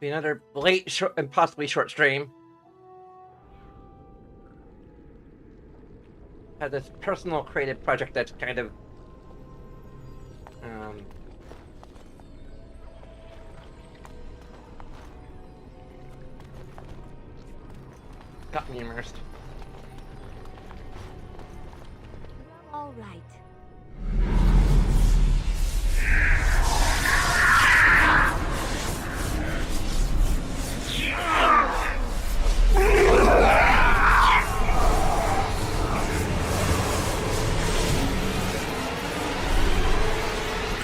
Be another late short and possibly short stream. Had this personal creative project that's kind of got me immersed. All right.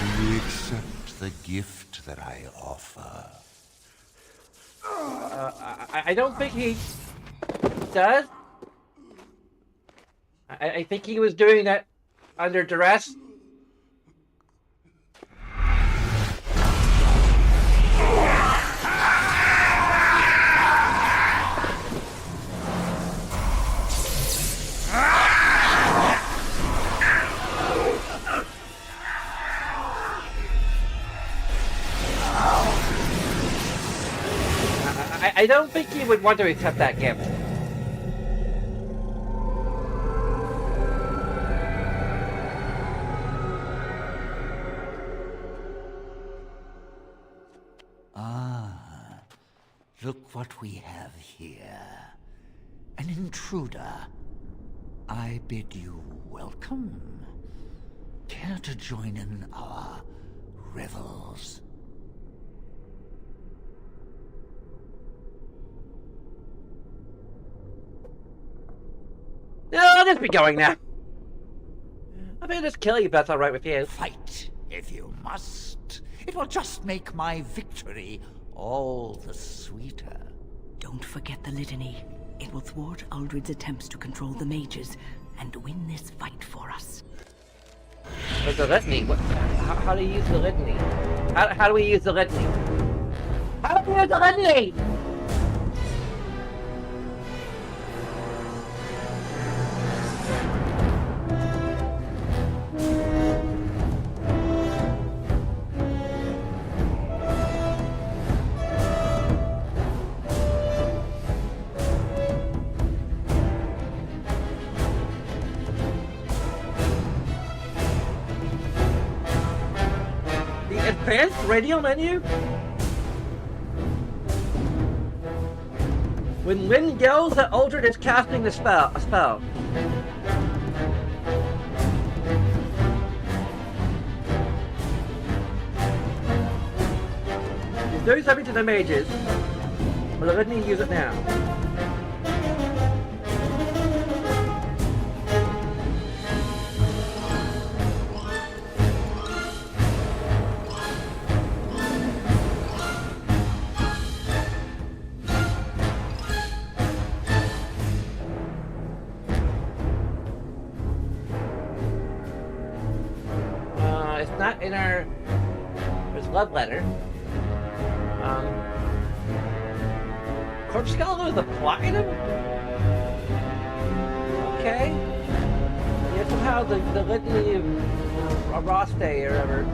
Do you accept the gift that I offer? I don't think he does. I think he was doing that under duress. I don't think he would want to accept that gift. Ah, look what we have here. An intruder. I bid you welcome. Care to join in our revels? No, I'll just be going now. I may just kill you if that's alright with you. Fight, if you must. It will just make my victory all the sweeter. Don't forget the litany. It will thwart Uldred's attempts to control the mages and win this fight for us. But the litany? How do you use the litany? How do we use the litany? How do we use the litany? Advanced radio menu? When Lynn yells that Uldred is casting a spell. He's doing something to the mages. Well, let me use it now. Not in our... There's love letter. Corpse Skeleton is a plot item? Okay. Yeah, somehow the litany of Roste or whatever.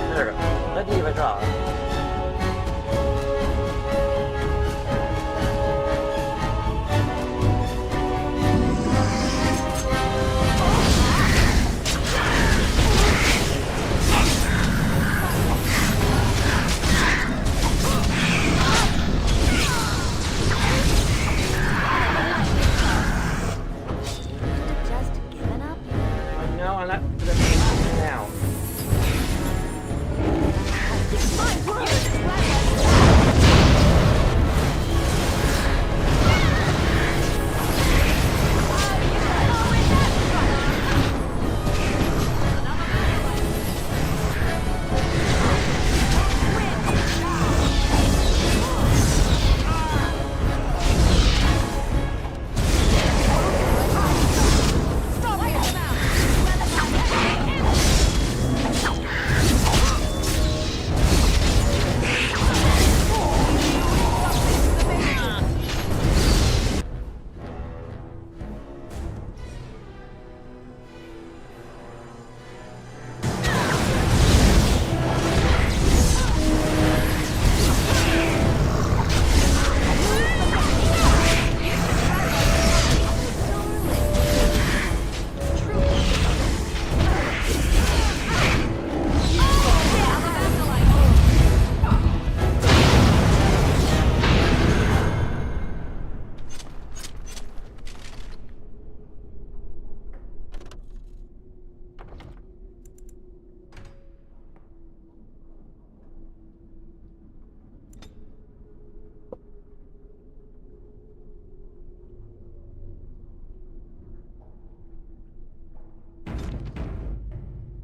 There we go. Let me give a draw.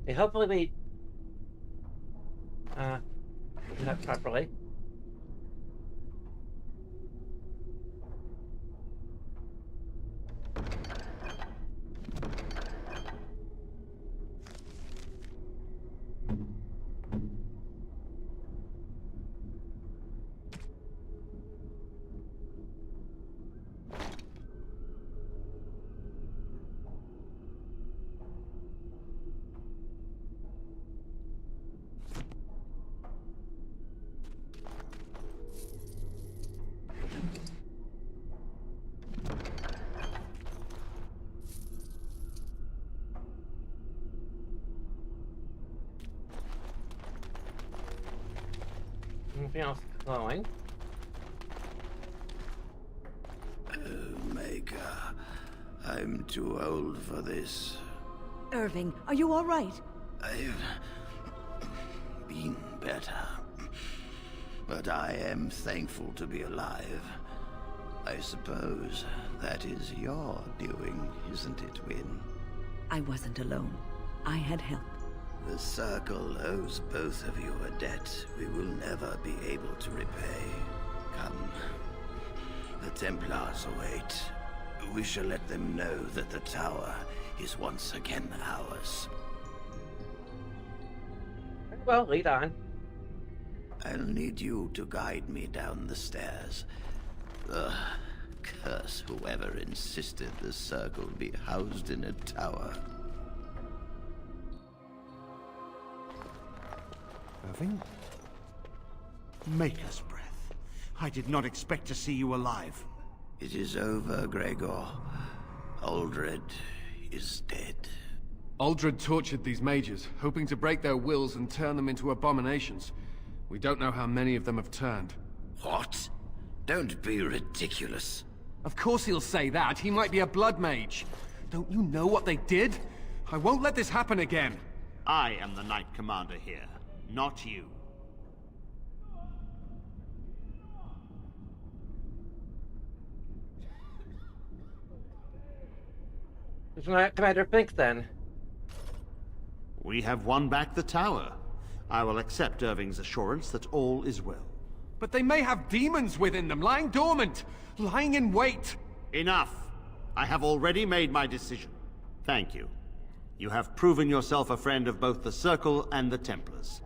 Okay, hopefully we do that properly. Anything else glowing? Oh, Maker, I'm too old for this. Irving, are you all right? I've been better. But I am thankful to be alive. I suppose that is your doing, isn't it, Win? I wasn't alone. I had help. The Circle owes both of you a debt we will never be able to repay. Come. The Templars await. We shall let them know that the tower is once again ours. Well, lead on. I'll need you to guide me down the stairs. Curse whoever insisted the Circle be housed in a tower. Irving? Maker's breath. I did not expect to see you alive. It is over, Gregor. Aldred is dead. Aldred tortured these mages, hoping to break their wills and turn them into abominations. We don't know how many of them have turned. What? Don't be ridiculous. Of course he'll say that. He might be a blood mage. Don't you know what they did? I won't let this happen again. I am the Knight Commander here, not you. What Commander thinks then? We have won back the tower. I will accept Irving's assurance that all is well. But they may have demons within them, lying dormant, lying in wait. Enough! I have already made my decision. Thank you. You have proven yourself a friend of both the Circle and the Templars.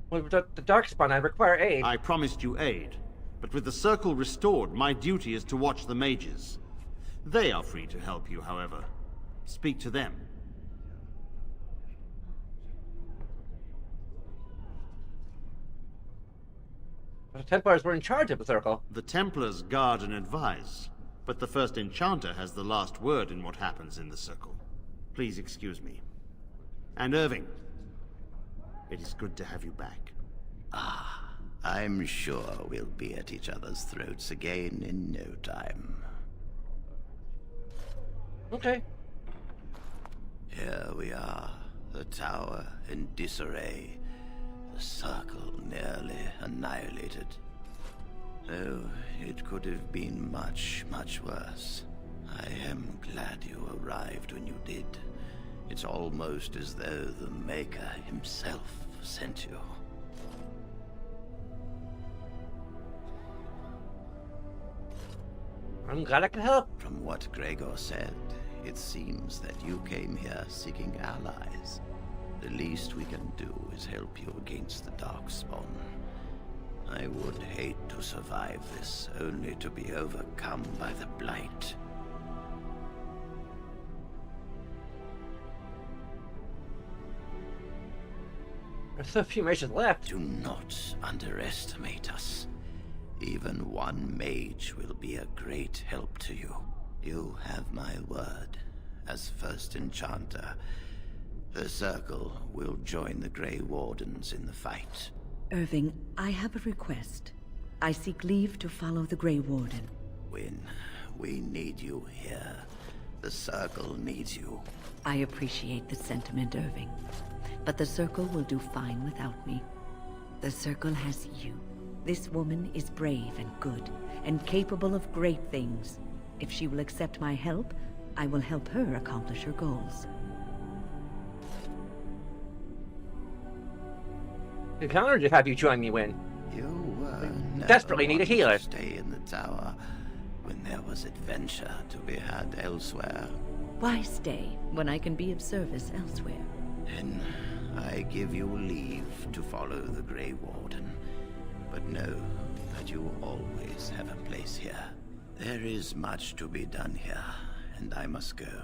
Well, the Darkspawn, I require aid. I promised you aid, but with the Circle restored, my duty is to watch the mages. They are free to help you, however. Speak to them. The Templars were in charge of the Circle. The Templars guard and advise, but the first enchanter has the last word in what happens in the Circle. Please excuse me. And Irving, it is good to have you back. I'm sure we'll be at each other's throats again in no time. Okay. Here we are, the tower in disarray, the Circle nearly annihilated. Oh, it could have been much, much worse. I am glad you arrived when you did. It's almost as though the Maker himself sent you. I'm glad I can help. From what Gregor said, it seems that you came here seeking allies. The least we can do is help you against the Darkspawn. I would hate to survive this, only to be overcome by the Blight. There's so few mages left. Do not underestimate us. Even one mage will be a great help to you. You have my word. As first enchanter, the Circle will join the Grey Wardens in the fight. Irving, I have a request. I seek leave to follow the Grey Warden. When we need you here, the Circle needs you. I appreciate the sentiment, Irving. But the Circle will do fine without me. The Circle has you. This woman is brave and good, and capable of great things. If she will accept my help, I will help her accomplish her goals. It's an honor to have you join me, Wynn. You were never Desperately need a one to healer. stay in the tower when there was adventure to be had elsewhere. Why stay when I can be of service elsewhere? Then I give you leave to follow the Grey Warden. But know that you always have a place here. There is much to be done here, and I must go.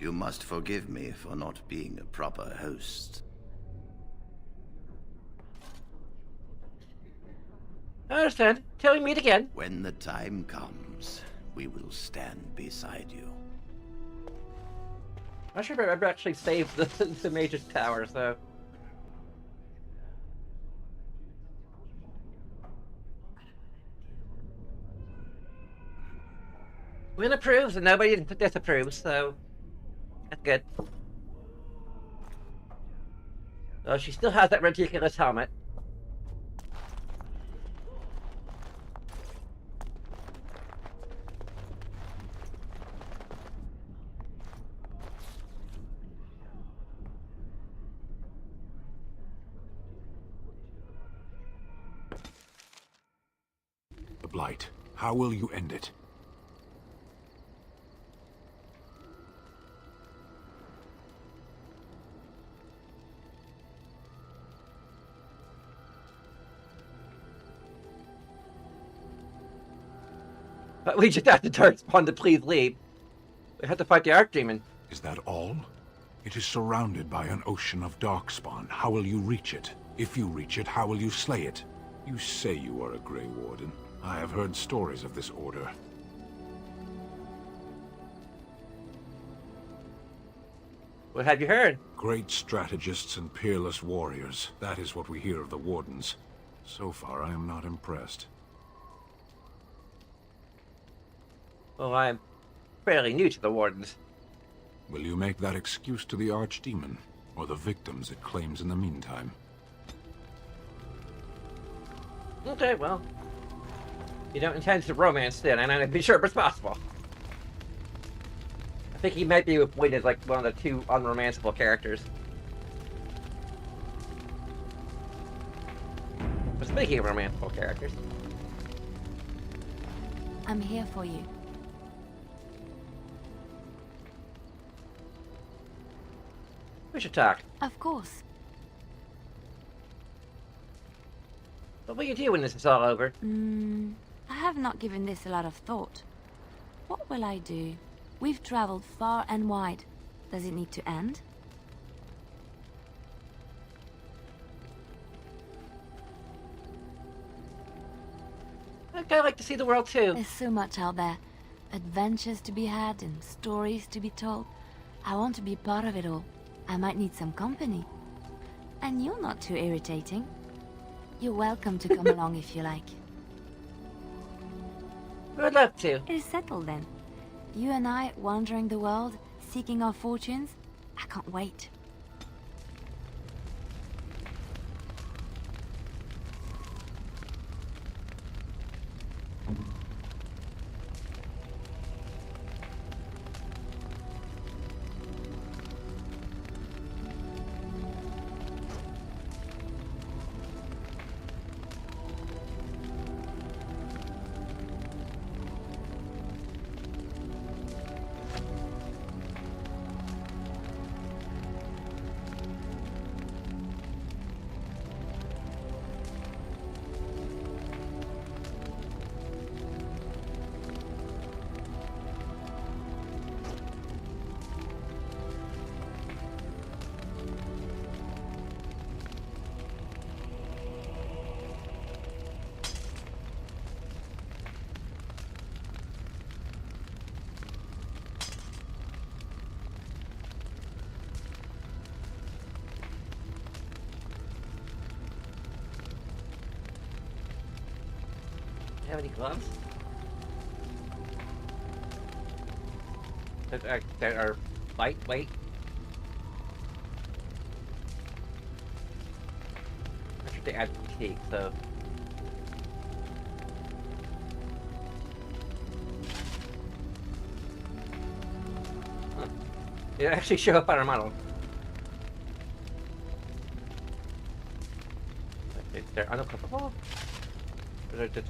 You must forgive me for not being a proper host. I understand. Till we meet again. When the time comes, we will stand beside you. I'm not sure if I've ever actually saved the Mage's Tower, so... Wynn approves and nobody disapproves, so... That's good. Oh, she still has that ridiculous helmet. The Blight. How will you end it? But we just have to tell Spawn to please leave. We have to fight the Archdemon. Is that all? It is surrounded by an ocean of darkspawn. How will you reach it? If you reach it, how will you slay it? You say you are a Grey Warden. I have heard stories of this order. What have you heard? Great strategists and peerless warriors. That is what we hear of the Wardens. So far, I am not impressed. Well, I'm fairly new to the Wardens. Will you make that excuse to the Archdemon, or the victims it claims in the meantime? Okay, well... You don't intend to romance then, and I'd be sure it's possible. I think he might be appointed like one of the two unromanceable characters. But speaking of romanceable characters... I'm here for you. We should talk. Of course. What will you do when this is all over? I have not given this a lot of thought. What will I do? We've traveled far and wide. Does it need to end? I'd kinda like to see the world too. There's so much out there. Adventures to be had and stories to be told. I want to be part of it all. I might need some company. And you're not too irritating. You're welcome to come along if you like. I'd love to. It is settled then. You and I wandering the world, seeking our fortunes. I can't wait. Do you have any gloves? That are lightweight? I should add fatigue, so... It actually show up on our model. They're unequipable? Or they're just...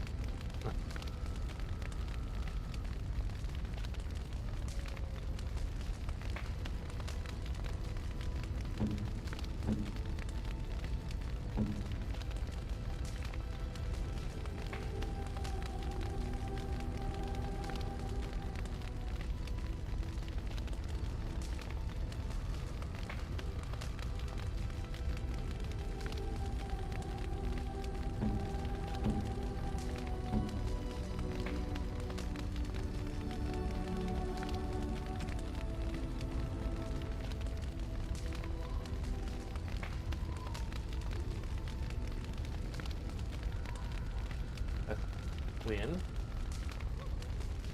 Win.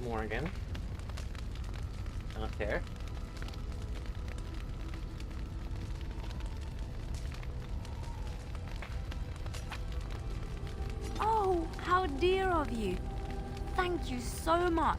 Morgan. Not there. Oh, how dear of you. Thank you so much.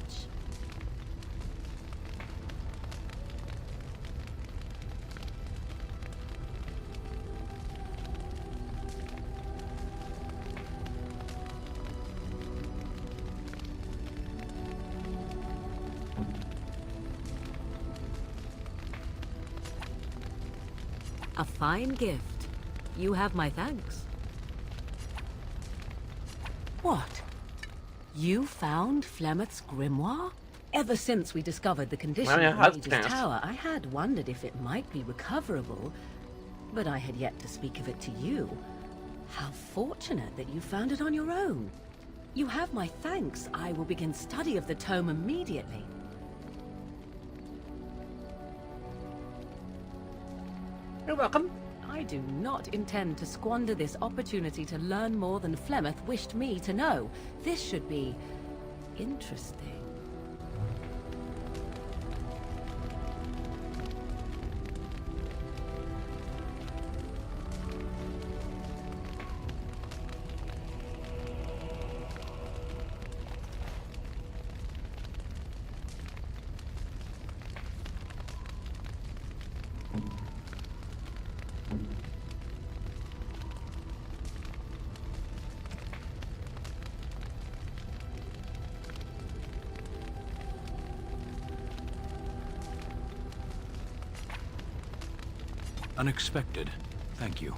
A fine gift. You have my thanks. What? You found Flemeth's grimoire? Ever since we discovered the condition Well, yeah, of that's Mage's fast. Tower, I had wondered if it might be recoverable, but I had yet to speak of it to you. How fortunate that you found it on your own. You have my thanks. I will begin study of the tome immediately. You're welcome. I do not intend to squander this opportunity to learn more than Flemeth wished me to know. This should be interesting. Unexpected. Thank you.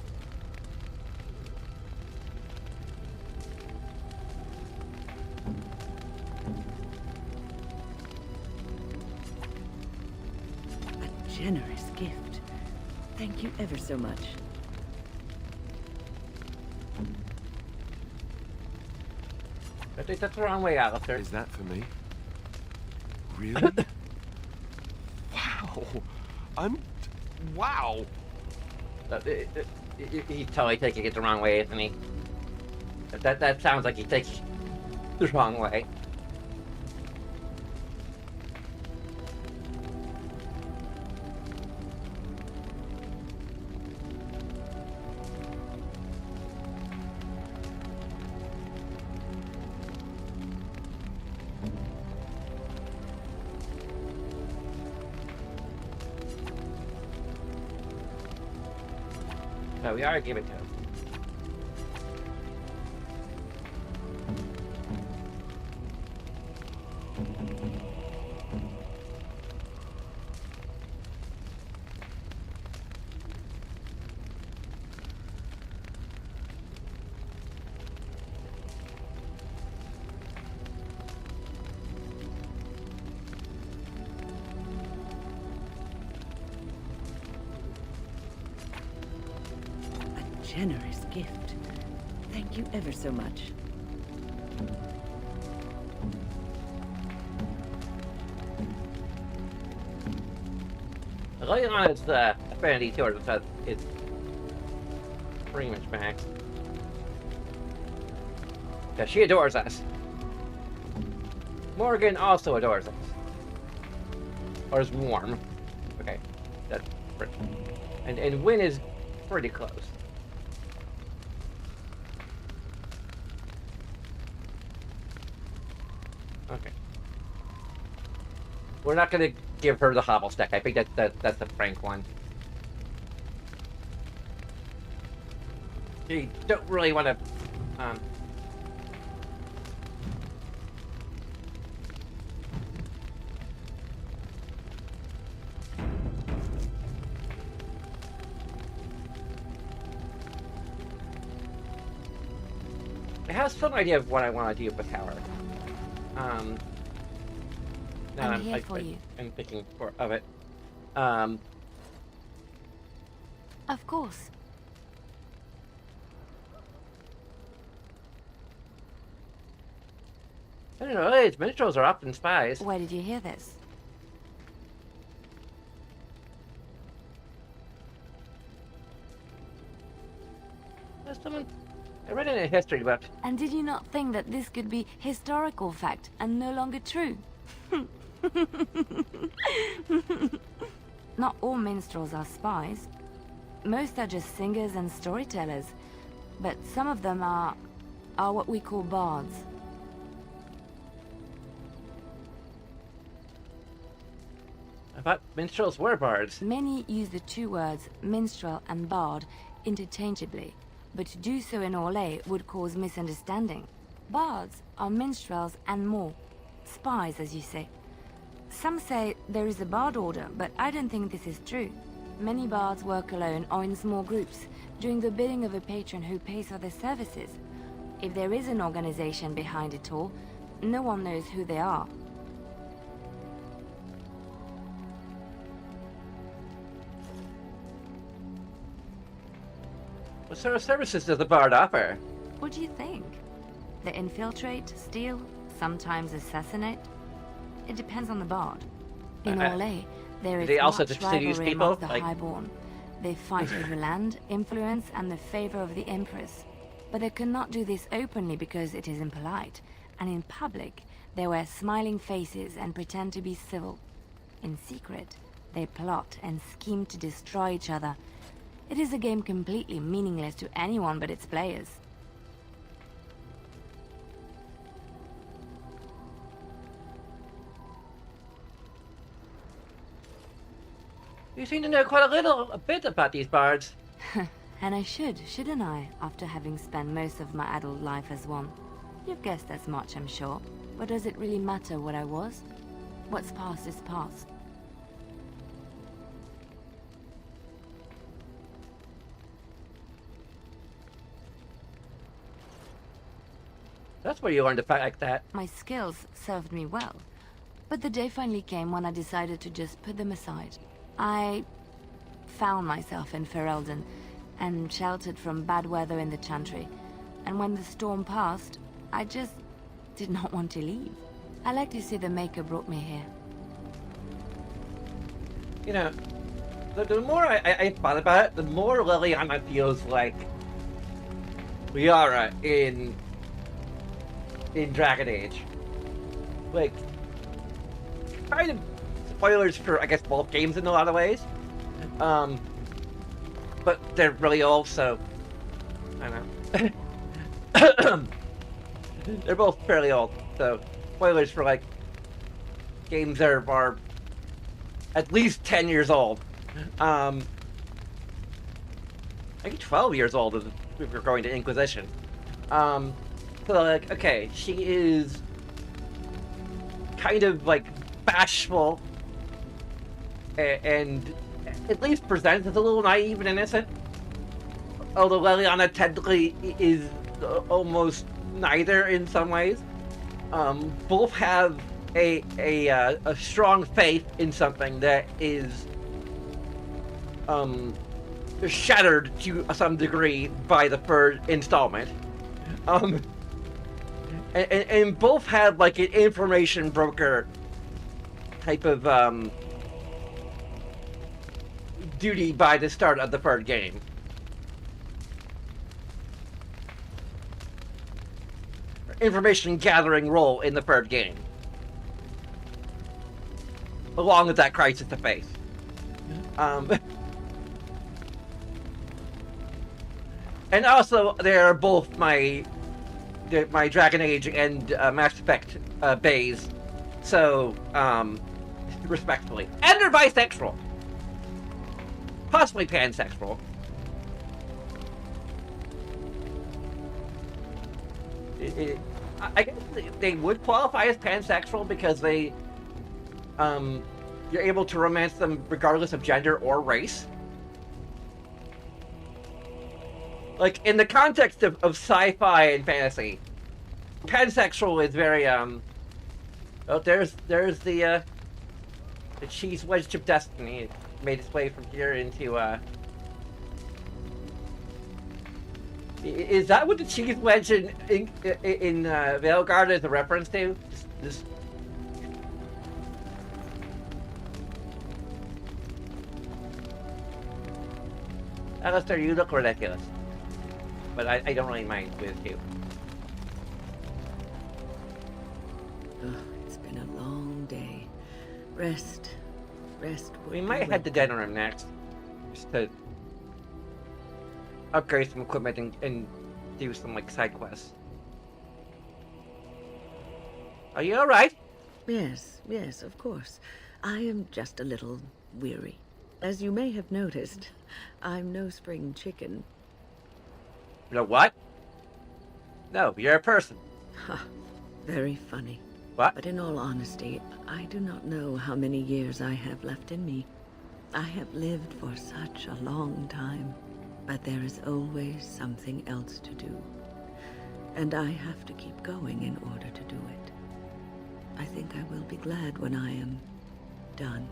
A generous gift. Thank you ever so much. I think that's the wrong way, Alistair. Is that for me? Really? Wow. Wow. He's totally taking it the wrong way, isn't he? That sounds like he's taking it the wrong way. So we are give it to him. Generous gift. Thank you ever so much. The light on its affinity towards us is pretty much max. Yeah, she adores us. Morgan also adores us. Or is warm. Okay, that's pretty. And Wynn is pretty close. Okay. We're not gonna give her the hobble stack. I think that's the Frank one. You don't really want to. I have some idea of what I want to do with the tower. Now I'm here for you. I'm thinking of it. Of course. I don't know. Its minstrels are often spies. Where did you hear this? Someone. I read it in history about. And did you not think that this could be historical fact and no longer true? Not all minstrels are spies. Most are just singers and storytellers, but some of them are what we call bards. I thought minstrels were bards. Many use the two words minstrel and bard interchangeably, but to do so in Orlais would cause misunderstanding. Bards are minstrels and more. Spies, as you say. Some say there is a bard order, but I don't think this is true. Many bards work alone or in small groups, doing the bidding of a patron who pays for their services. If there is an organization behind it all, no one knows who they are. What sort of services does the bard offer? What do you think? They infiltrate, steal, sometimes assassinate? It depends on the bard. In Orlais, there is they also much seduce rivalry people, amongst the like... highborn. They fight over land, influence, and the favor of the Empress. But they cannot do this openly because it is impolite. And in public, they wear smiling faces and pretend to be civil. In secret, they plot and scheme to destroy each other. It is a game completely meaningless to anyone but its players. You seem to know quite a bit about these bards. And I should, shouldn't I, after having spent most of my adult life as one? You've guessed as much, I'm sure. But does it really matter what I was? What's past is past. That's where you learned to fight like that. My skills served me well. But the day finally came when I decided to just put them aside. I found myself in Ferelden and sheltered from bad weather in the Chantry. And when the storm passed, I just did not want to leave. I like to see the Maker brought me here. You know, the more I thought about it, the more Liliana feels like Liara in Dragon Age. Like, kind of spoilers for, I guess, both games in a lot of ways. But they're really old, so I don't know. They're both fairly old, so spoilers for like games that are at least 10 years old. I think 12 years old if we're going to Inquisition. So like, okay, she is kind of like bashful and at least presents as a little naive and innocent. Although Liliana technically is almost neither in some ways. Both have a strong faith in something that is shattered to some degree by the third installment. And both have like an information broker type of duty by the start of the third game. Information gathering role in the third game, along with that crisis of faith. And also, they are both my Dragon Age and Mass Effect bays, so respectfully. And they're bisexual. Possibly pansexual. I guess they would qualify as pansexual because they, you're able to romance them regardless of gender or race. Like, in the context of sci-fi and fantasy, pansexual is very, oh, there's the cheese wedge of destiny. It made its way from here into, is that what the cheese wedge in Veilguard is a reference to? This... Alistair, you look ridiculous. But I don't really mind with you. Oh, it's been a long day. Rest. We might head to dinner room next. Just to upgrade some equipment and do some, like, side quests. Are you alright? Yes, of course. I am just a little weary. As you may have noticed, I'm no spring chicken. You know what? No, you're a person. Ha, very funny. What? But in all honesty, I do not know how many years I have left in me. I have lived for such a long time, but there is always something else to do. And I have to keep going in order to do it. I think I will be glad when I am done.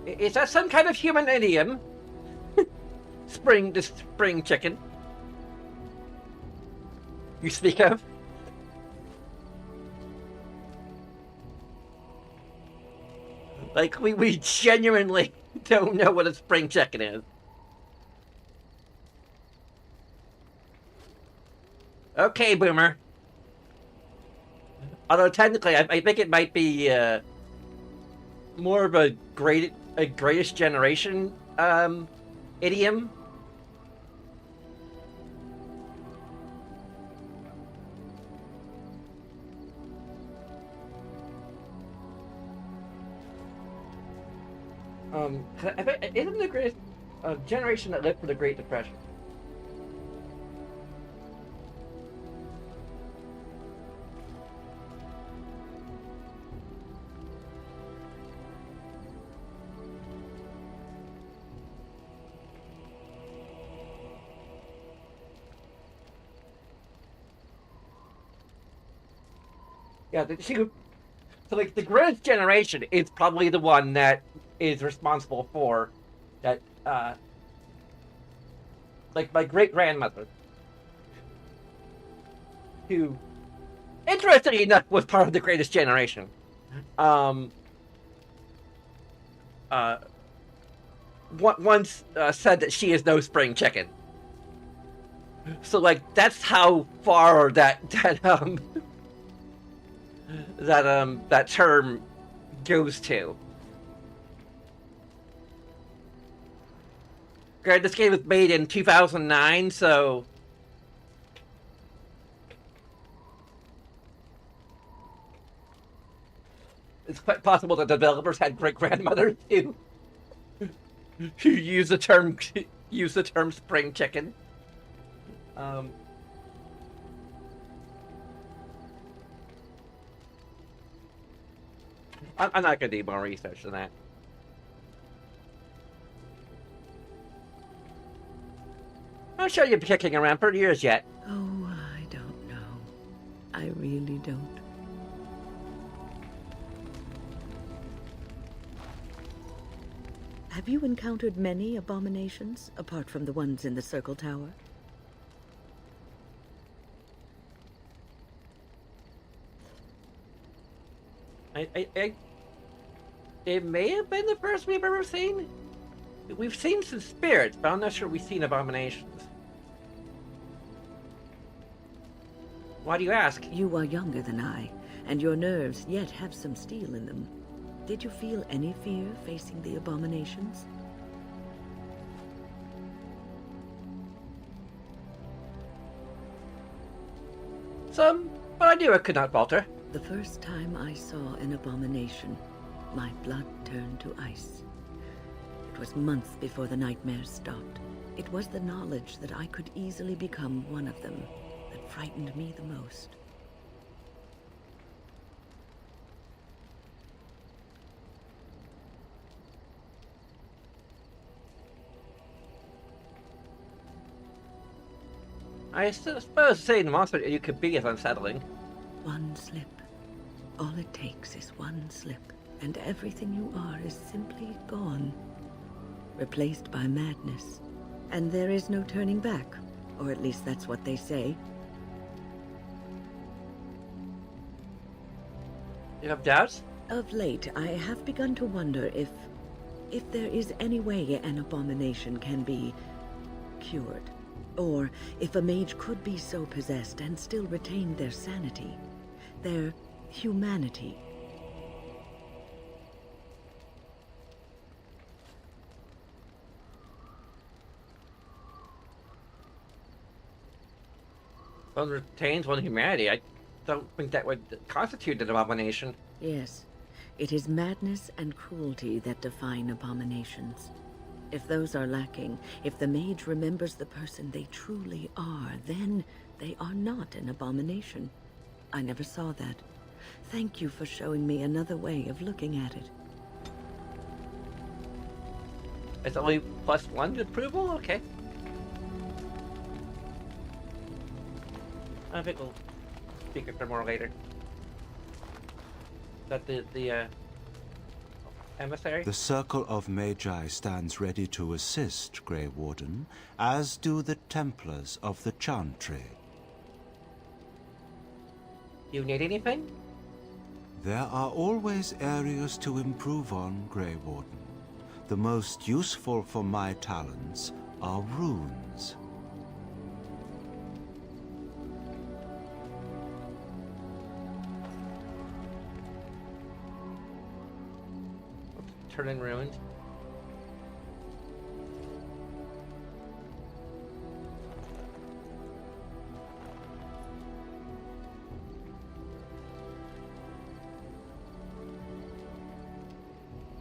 Is that some kind of human idiom? The spring chicken you speak of? Like, we genuinely don't know what a spring chicken is. Okay, Boomer. Although technically, I think it might be more of a greatest generation idiom. I think, isn't the greatest generation that lived for the Great Depression? Yeah, so like the greatest generation is probably the one that is responsible for that. Like my great grandmother, who, interestingly enough, was part of the greatest generation. Once said that she is no spring chicken. So like that's how far that term goes to. Granted, this game was made in 2009, so it's quite possible that developers had great-grandmothers who use the term spring chicken. I'm not gonna do more research than that. I'm sure you'll be kicking around for years yet. Oh, I don't know. I really don't. Have you encountered many abominations, apart from the ones in the Circle Tower? It may have been the first we've ever seen. We've seen some spirits, but I'm not sure we've seen abominations. Why do you ask? You are younger than I, and your nerves yet have some steel in them. Did you feel any fear facing the abominations? Some, but I knew I could not falter. The first time I saw an abomination, my blood turned to ice. It was months before the nightmares stopped. It was the knowledge that I could easily become one of them that frightened me the most. I suppose saying the monster you could be is unsettling. One slip. All it takes is one slip, and everything you are is simply gone. Replaced by madness. And there is no turning back. Or at least that's what they say. You have doubts? Of late, I have begun to wonder if there is any way an abomination can be cured. Or if a mage could be so possessed and still retain their sanity, their humanity. One retains one humanity. I don't think that would constitute an abomination. Yes, it is madness and cruelty that define abominations. If those are lacking, if the mage remembers the person they truly are, then they are not an abomination. I never saw that. Thank you for showing me another way of looking at it. It's only +1 approval? Okay. I think we'll speak it for more later. Is that the emissary? The Circle of Magi stands ready to assist, Grey Warden, as do the Templars of the Chantry. You need anything? There are always areas to improve on, Grey Warden. The most useful for my talents are runes. Turn in ruins.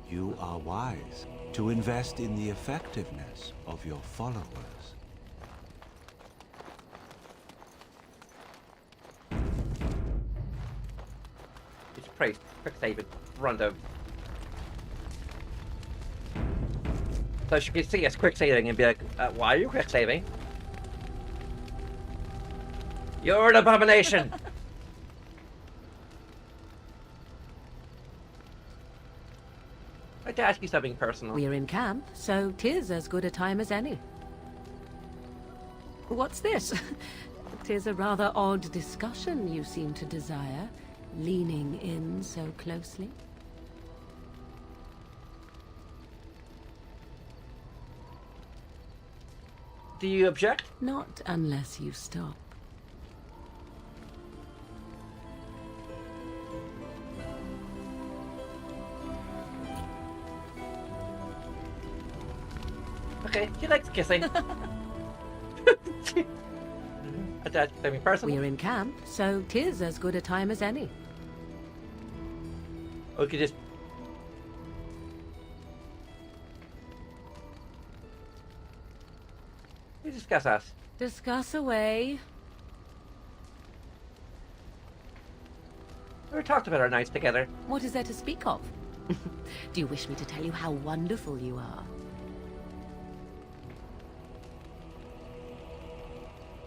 You are wise to invest in the effectiveness of your followers. It's pretty quick save in front of. So she can see us quick saving and be like, why are you quick saving? You're an abomination! I'd like to ask you something personal. We're in camp, so 'tis as good a time as any. What's this? 'Tis a rather odd discussion you seem to desire, leaning in so closely. Do you object? Not unless you stop. Okay, she likes kissing. Attached to me personally. We're in camp, so 'tis as good a time as any. Or we could just. We discuss us. Discuss away. We talked about our nights together. What is there to speak of? Do you wish me to tell you how wonderful you are?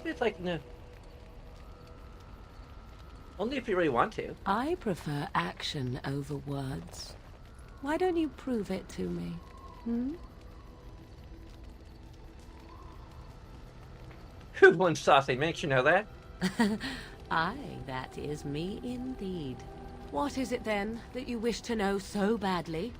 It's like, no. Only if you really want to. I prefer action over words. Why don't you prove it to me? Hmm? One saucy makes you know that. Aye, that is me indeed. What is it then that you wish to know so badly?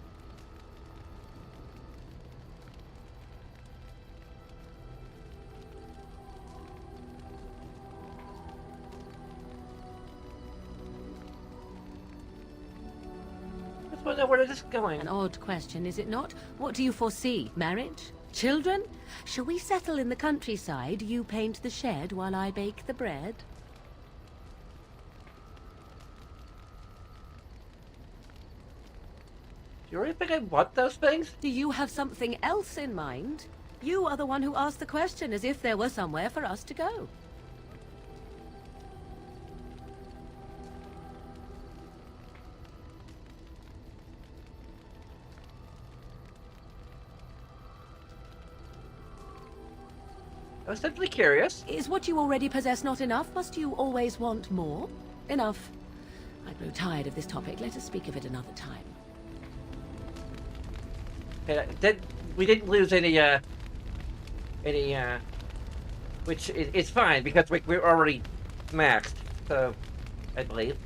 Just want to know where this is going. An odd question, is it not? What do you foresee? Marriage? Children? Shall we settle in the countryside? You paint the shed while I bake the bread? You really think I want those things? Do you have something else in mind? You are the one who asked the question as if there were somewhere for us to go. I was simply curious. Is what you already possess not enough? Must you always want more? Enough. I grow tired of this topic. Let us speak of it another time. We didn't lose any, which is fine, because we're already maxed, so, I believe.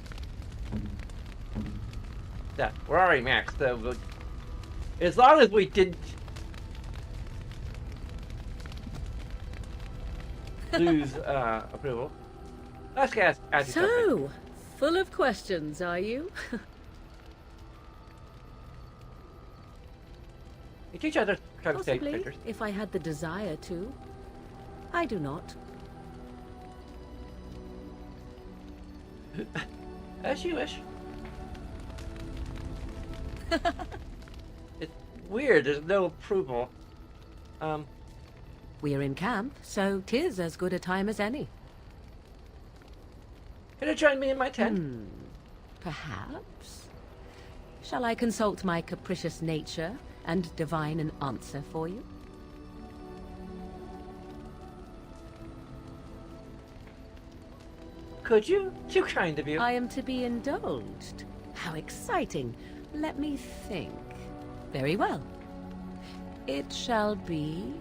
Yeah, we're already maxed, so, as long as we didn't lose, approval. Let's ask you something. So, full of questions, are you? You teach others how to take Possibly, pictures. if I had the desire to. I do not. As you wish. It's weird, there's no approval. We're in camp, so 'tis as good a time as any. Can you join me in my tent? Perhaps. Shall I consult my capricious nature and divine an answer for you? Could you? Too kind of you. I am to be indulged. How exciting. Let me think. Very well. It shall be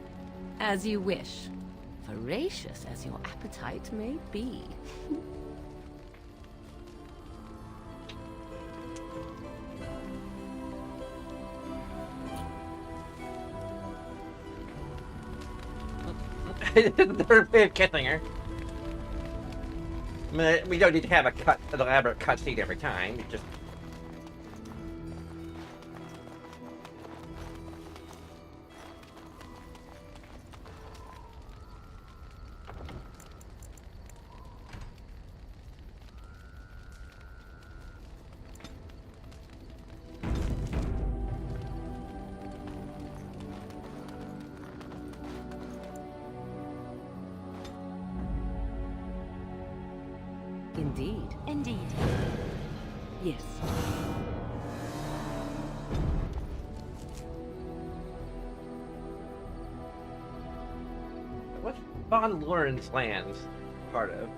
as you wish, voracious as your appetite may be. The third way of kissing her. I mean, we don't need to have an elaborate cutscene every time. Just Indeed. Indeed. Yes. what's Von Lauren's lands part of?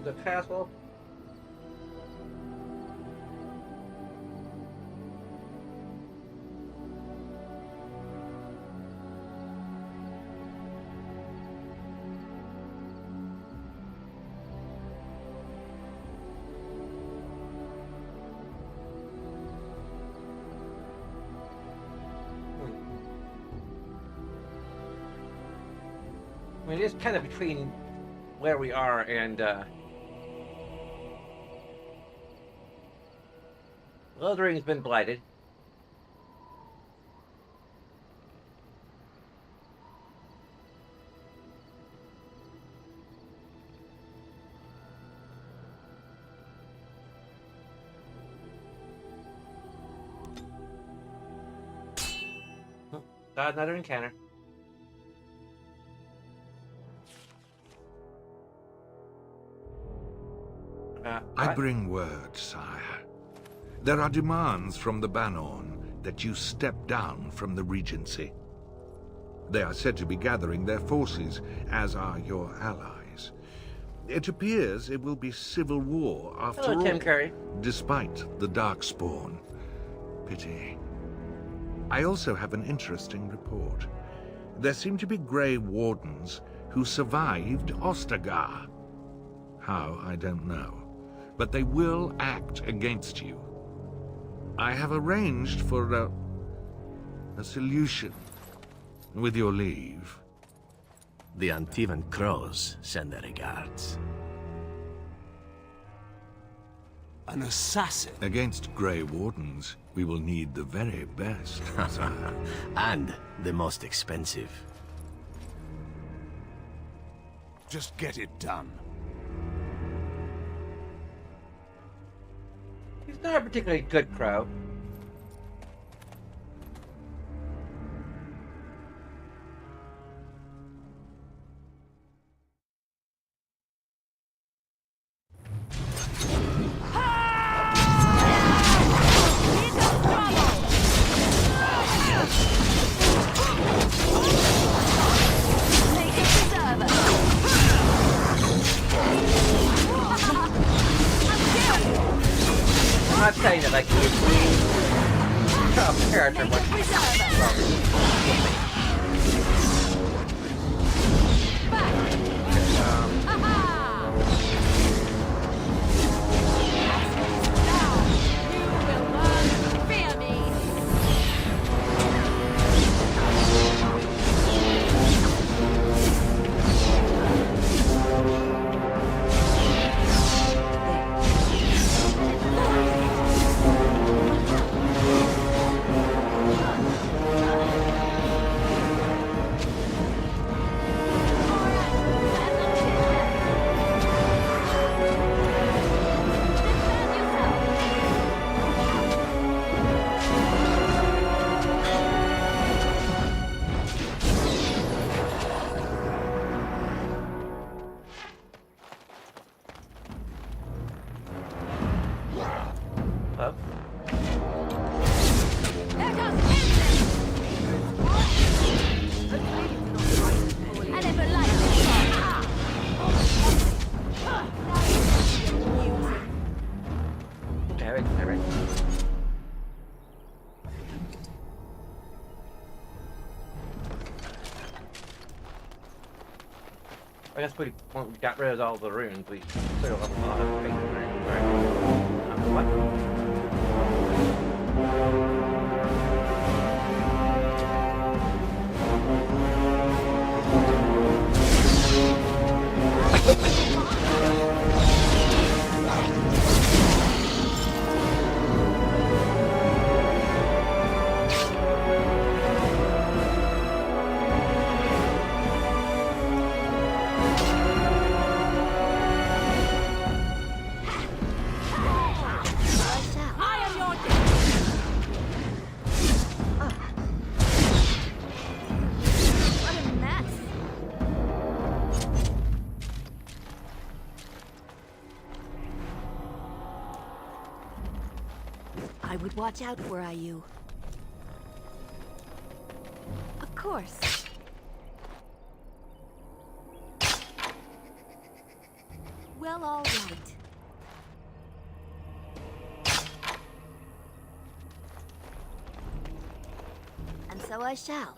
The castle. I mean, it's kind of between where we are and, Lothering's been blighted. Another encounter. I bring word, sire. There are demands from the Banorn that you step down from the Regency. They are said to be gathering their forces, as are your allies. It appears it will be civil war after Hello, all, Tim Curry. despite the Darkspawn. Pity. I also have an interesting report. There seem to be Grey Wardens who survived Ostagar. How, I don't know. But they will act against you. I have arranged for a solution, with your leave. The Antivan crows send their regards. An assassin? Against Grey Wardens, we will need the very best, sire. And the most expensive. Just get it done. He's not a particularly good crow. I'm not saying that like he's a character, but I guess we got rid of all the runes. We still have a lot of basic runes, right? What? I would watch out, were I you. Of course. Well, all right. And so I shall.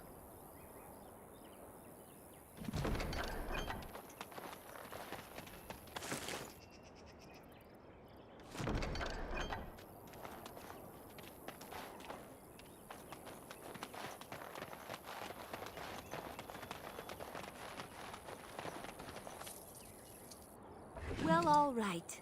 Well, all right.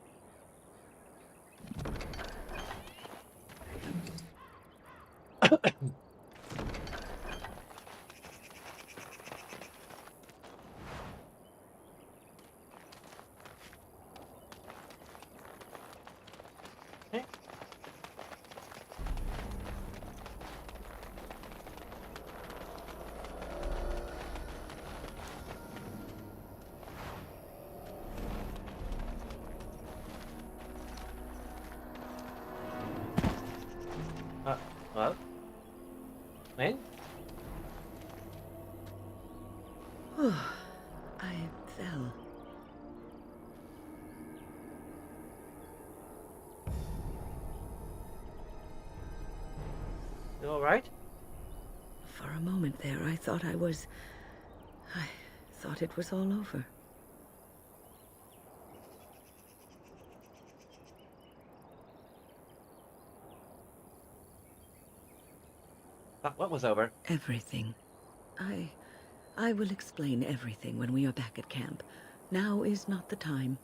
Well? Man? I fell. You alright? For a moment there, I thought I thought it was all over. What was over? Everything. I will explain everything when we are back at camp. Now is not the time.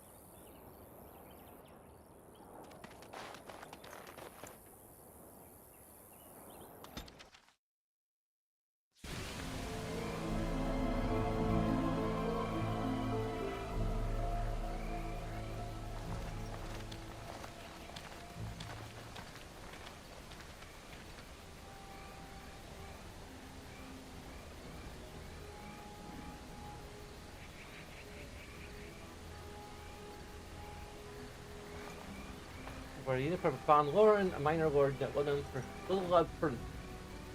For a unit for Von Lauren, a minor lord that was known for little love for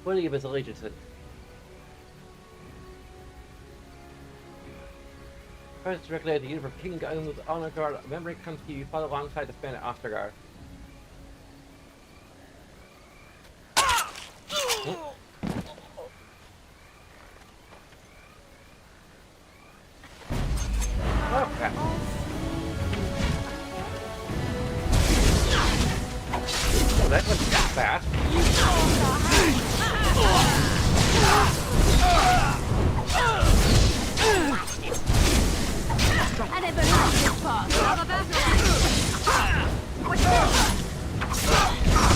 worthy of his allegiances. First directly the unit for King Gunn's honor guard, a memory comes to you, fought alongside the Spanish Ostergaard. Oh crap. Oh, that went fast. I never heard this part. How about that? What's this? Begin the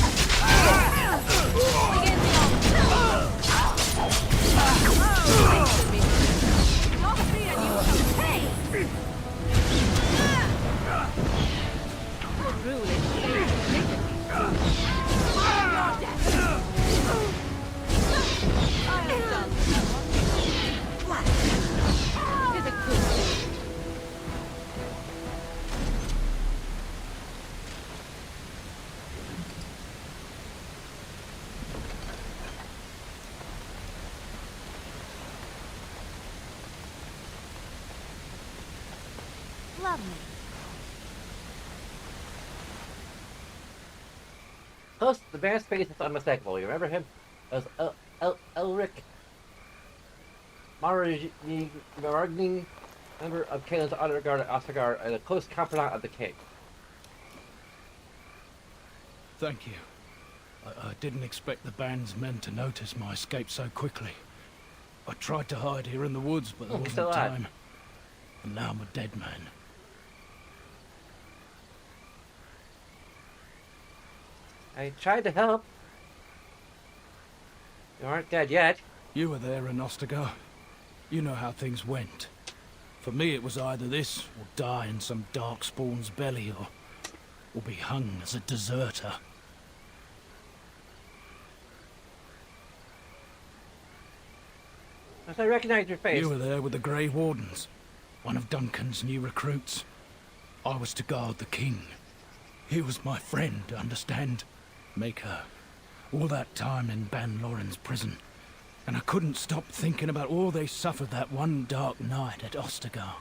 Lovely. Plus, the man's face is unmistakable. You remember him? As Elric Maragning, member of Kaelin's honor guard at Ostergaard, and a close confidant of the king. Thank you. I didn't expect the band's men to notice my escape so quickly. I tried to hide here in the woods, but there wasn't time. And now I'm a dead man. I tried to help. You aren't dead yet. You were there in Ostergaard. You know how things went. For me, it was either this, or die in some darkspawn's belly, or be hung as a deserter. As I recognize your face. You were there with the Grey Wardens, one of Duncan's new recruits. I was to guard the king. He was my friend, understand? Maker. All that time in Ban Loren's prison. And I couldn't stop thinking about all they suffered that one dark night at Ostergaard.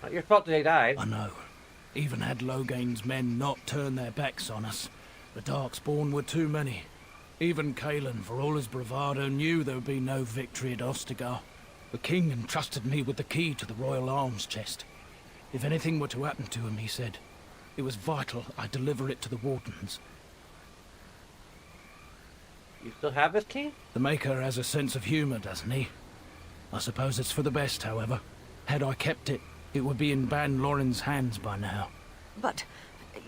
Not your fault that they died. I know. Even had Logain's men not turned their backs on us, the Darkspawn were too many. Even Kaelin, for all his bravado, knew there would be no victory at Ostergaard. The king entrusted me with the key to the royal arms chest. If anything were to happen to him, he said, it was vital I deliver it to the Wardens. You still have this key? The Maker has a sense of humor, doesn't he? I suppose it's for the best, however. Had I kept it, it would be in Ban Loren's hands by now. But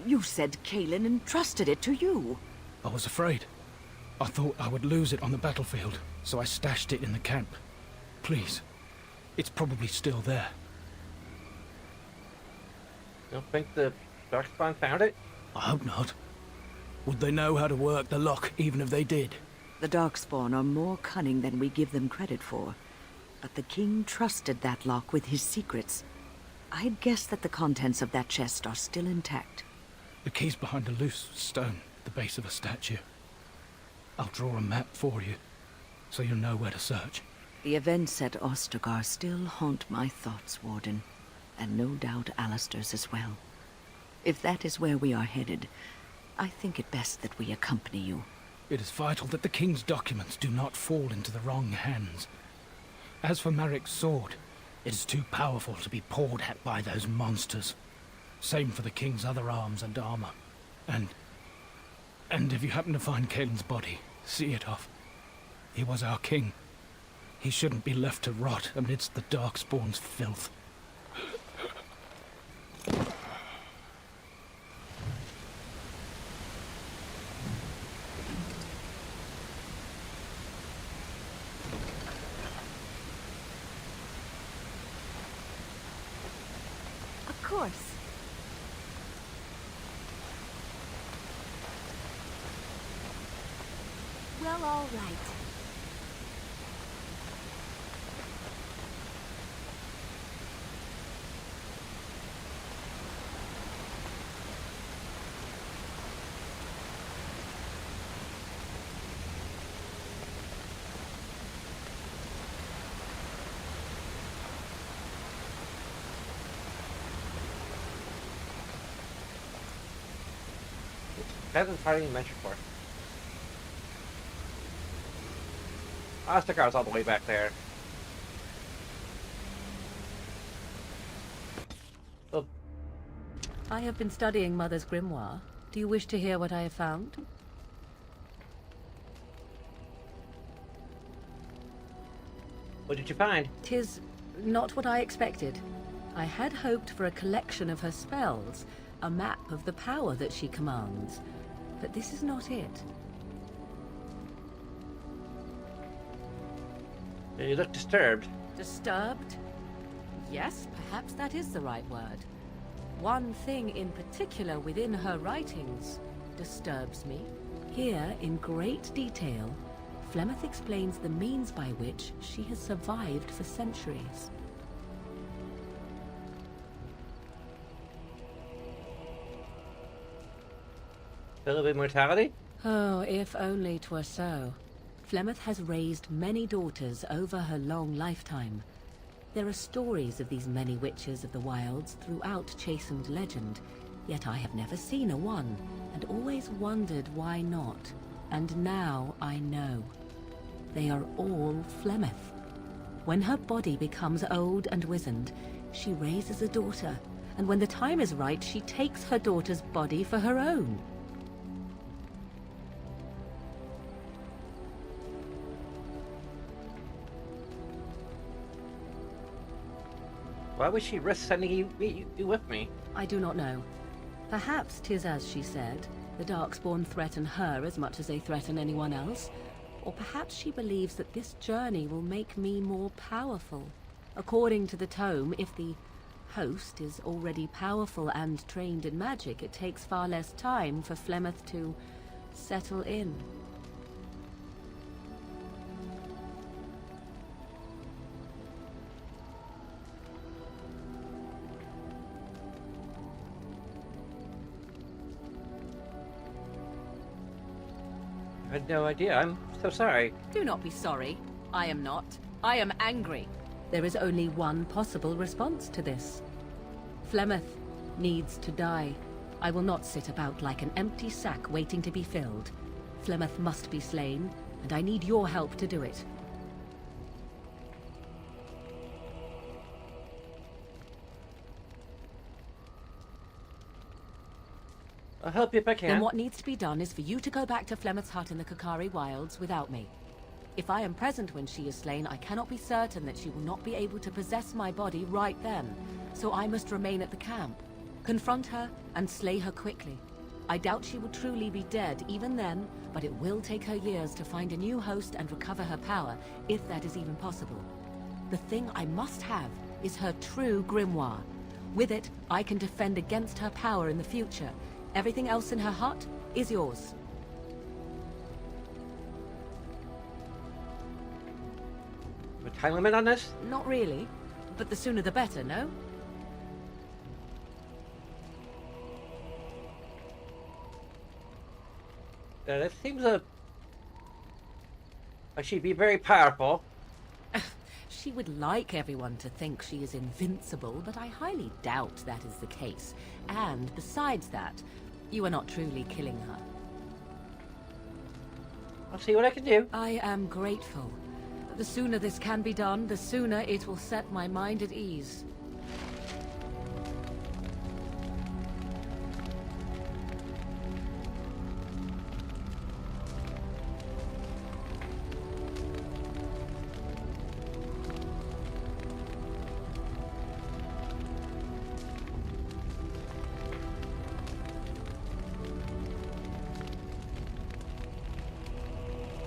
you said Kaelin entrusted it to you. I was afraid. I thought I would lose it on the battlefield, so I stashed it in the camp. Please, it's probably still there. You don't think the Darkspawn found it? I hope not. Would they know how to work the lock, even if they did? The Darkspawn are more cunning than we give them credit for. But the king trusted that lock with his secrets. I'd guess that the contents of that chest are still intact. The key's behind a loose stone at the base of a statue. I'll draw a map for you, so you'll know where to search. The events at Ostergaard still haunt my thoughts, Warden, and no doubt Alistair's as well. If that is where we are headed, I think it best that we accompany you. It is vital that the king's documents do not fall into the wrong hands. As for Marik's sword, It is too powerful to be pawed at by those monsters. Same for the king's other arms and armor. And if you happen to find Kaelin's body, see it off. He was our king. He shouldn't be left to rot amidst the Darkspawn's filth. Of course. Well, all right. Hasn't hardly mentioned before. Ostakar's all the way back there. Oh. I have been studying Mother's grimoire. Do you wish to hear what I have found? What did you find? 'Tis not what I expected. I had hoped for a collection of her spells, a map of the power that she commands. But this is not it. You look disturbed. Disturbed? Yes, perhaps that is the right word. One thing in particular within her writings disturbs me. Here, in great detail, Flemeth explains the means by which she has survived for centuries. Still of immortality? Oh, if only 'twere so. Flemeth has raised many daughters over her long lifetime. There are stories of these many witches of the wilds throughout chastened legend, yet I have never seen a one, and always wondered why not. And now I know. They are all Flemeth. When her body becomes old and wizened, she raises a daughter, and when the time is right, she takes her daughter's body for her own. Why would she risk sending you with me? I do not know. Perhaps 'tis as she said, the Darkspawn threaten her as much as they threaten anyone else. Or perhaps she believes that this journey will make me more powerful. According to the tome, if the host is already powerful and trained in magic, it takes far less time for Flemeth to settle in. I had no idea. I'm so sorry. Do not be sorry. I am not. I am angry. There is only one possible response to this. Flemeth needs to die. I will not sit about like an empty sack waiting to be filled. Flemeth must be slain, and I need your help to do it. I'll help you if I can. Then what needs to be done is for you to go back to Flemeth's hut in the Kakari Wilds without me. If I am present when she is slain, I cannot be certain that she will not be able to possess my body right then. So I must remain at the camp. Confront her and slay her quickly. I doubt she will truly be dead even then, but it will take her years to find a new host and recover her power, if that is even possible. The thing I must have is her true grimoire. With it, I can defend against her power in the future. Everything else in her hut is yours. A time limit on this? Not really, but the sooner the better, no? That seems like she'd be very powerful. She would like everyone to think she is invincible, but I highly doubt that is the case. And besides that, you are not truly killing her. I'll see what I can do. I am grateful. The sooner this can be done, the sooner it will set my mind at ease.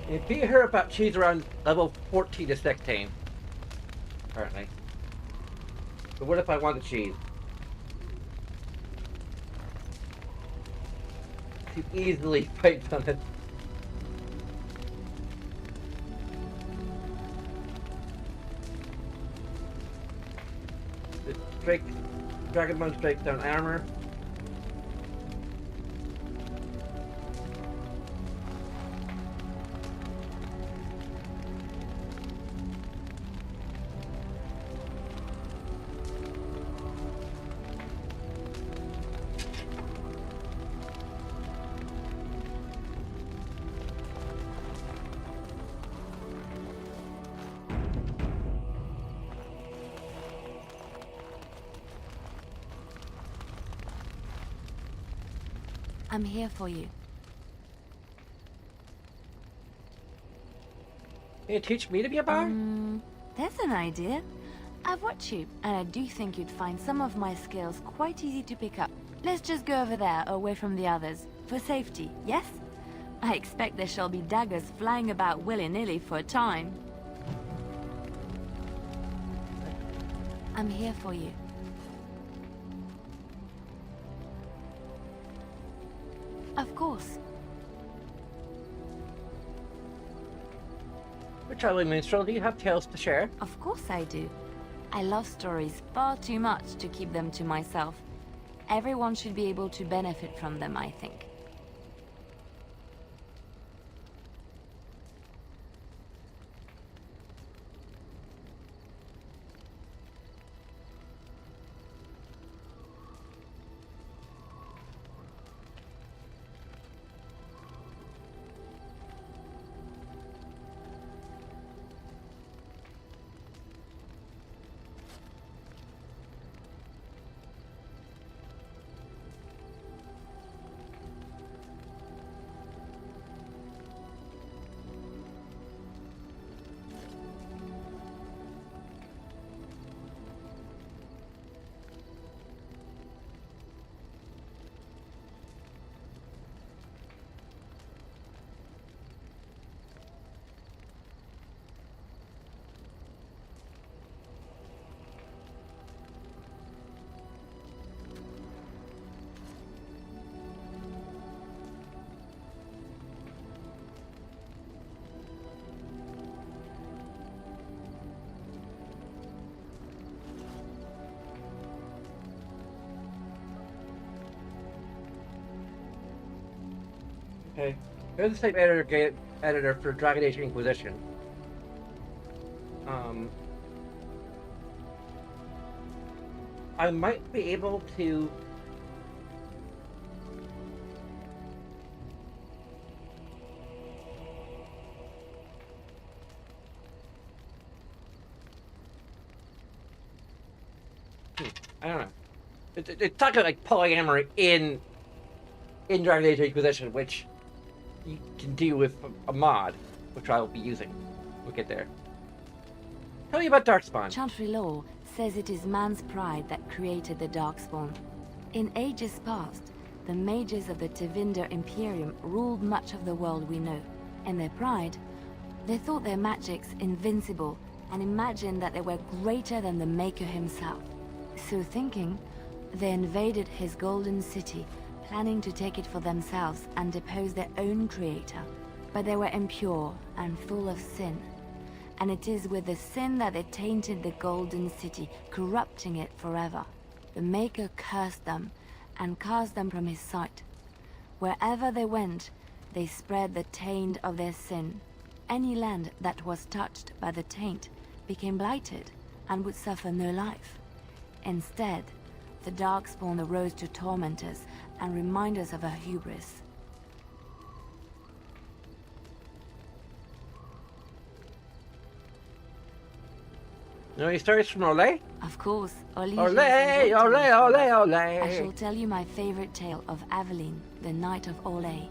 You beat her about she's around level 14 to 16. Currently. But what if I want the cheese? She easily fights on it. The Dragonbone strikes down armor. I'm here for you. Can you teach me to be a bard? There's an idea. I've watched you, and I do think you'd find some of my skills quite easy to pick up. Let's just go over there, away from the others. For safety, yes? I expect there shall be daggers flying about willy-nilly for a time. I'm here for you. Of course. Charlie Minstrel, do you have tales to share? Of course I do. I love stories far too much to keep them to myself. Everyone should be able to benefit from them, I think. Okay. Here's the same editor for Dragon Age Inquisition. I might be able to... I don't know. It's talking like polyamory in Dragon Age Inquisition, which you can do with a mod, which I will be using. We'll get there. Tell me about Darkspawn. Chantry law says it is man's pride that created the Darkspawn. In ages past, the mages of the Tevinder Imperium ruled much of the world we know. In their pride, they thought their magics invincible and imagined that they were greater than the Maker himself. So thinking, they invaded his golden city, planning to take it for themselves and depose their own creator. But they were impure and full of sin. And it is with the sin that they tainted the golden city, corrupting it forever. The Maker cursed them and cast them from his sight. Wherever they went, they spread the taint of their sin. Any land that was touched by the taint became blighted and would suffer no life. Instead, the Darkspawn arose to torment us and remind us of our hubris. No, he starts from Ole? Of course, Ole. Ole, ole, ole, ole. I shall tell you my favorite tale of Aveline, the Knight of Ole.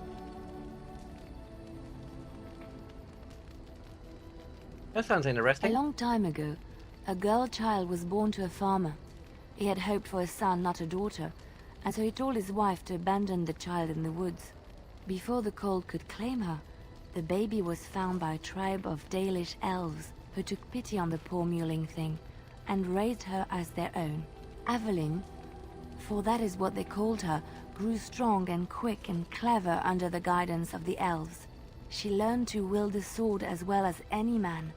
That sounds A interesting. long time ago, a girl child was born to a farmer. He had hoped for a son, not a daughter, and so he told his wife to abandon the child in the woods. Before the cold could claim her, the baby was found by a tribe of Dalish elves who took pity on the poor mewling thing and raised her as their own. Aveline, for that is what they called her, grew strong and quick and clever under the guidance of the elves. She learned to wield the sword as well as any man,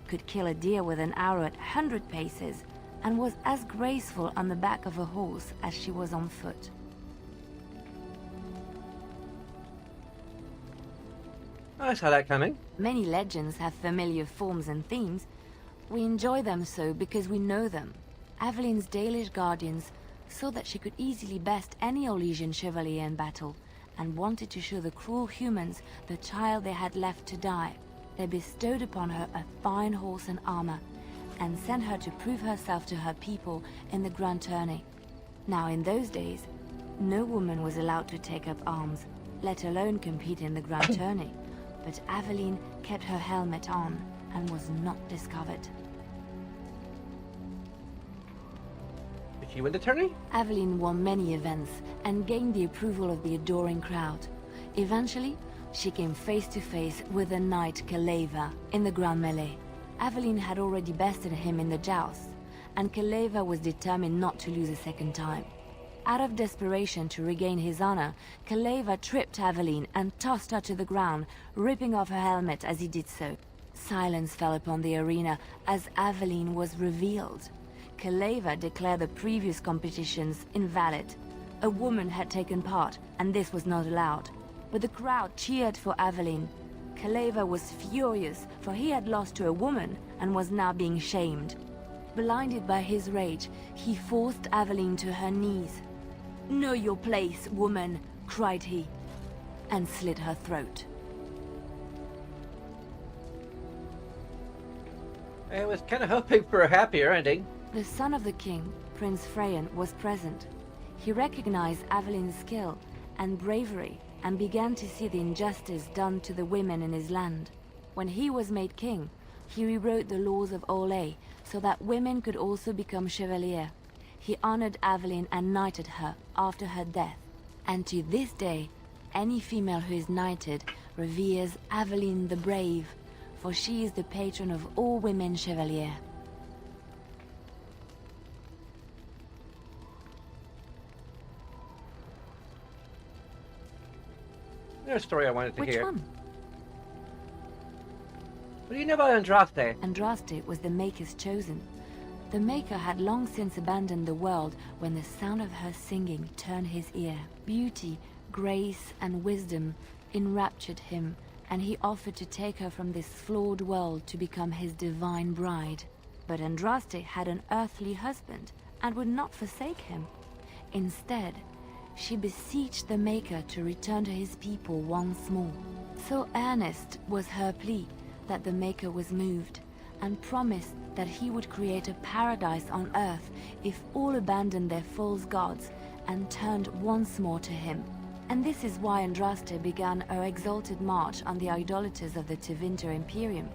could kill a deer with an arrow at 100 paces, and was as graceful on the back of a horse as she was on foot. I saw that coming. Many legends have familiar forms and themes. We enjoy them so because we know them. Aveline's Dalish guardians saw that she could easily best any Olesian chevalier in battle, and wanted to show the cruel humans the child they had left to die. They bestowed upon her a fine horse and armor, and sent her to prove herself to her people in the grand tourney. Now in those days, no woman was allowed to take up arms, let alone compete in the grand tourney. But Aveline kept her helmet on and was not discovered. Did she win the tourney? Aveline won many events and gained the approval of the adoring crowd. Eventually, she came face to face with the knight Kaleva in the grand melee. Aveline had already bested him in the jousts, and Kaleva was determined not to lose a second time. Out of desperation to regain his honor, Kaleva tripped Aveline and tossed her to the ground, ripping off her helmet as he did so. Silence fell upon the arena as Aveline was revealed. Kaleva declared the previous competitions invalid. A woman had taken part, and this was not allowed. But the crowd cheered for Aveline. Kaleva was furious, for he had lost to a woman and was now being shamed. Blinded by his rage, he forced Aveline to her knees. "Know your place, woman," cried he, and slit her throat. I was kind of hoping for a happier ending. The son of the king, Prince Freyan, was present. He recognized Aveline's skill and bravery and began to see the injustice done to the women in his land. When he was made king, he rewrote the laws of Ole so that women could also become chevalier. He honored Aveline and knighted her after her death. And to this day, any female who is knighted reveres Aveline the Brave, for she is the patron of all women chevalier. There's a story I wanted to Which hear. one? What do you know about Andraste? Andraste was the Maker's chosen. The Maker had long since abandoned the world when the sound of her singing turned his ear. Beauty, grace, and wisdom enraptured him, and he offered to take her from this flawed world to become his divine bride. But Andraste had an earthly husband and would not forsake him. Instead, she beseeched the Maker to return to his people once more. So earnest was her plea that the Maker was moved, and promised that he would create a paradise on earth if all abandoned their false gods and turned once more to him. And this is why Andraste began her exalted march on the idolaters of the Tevinter Imperium.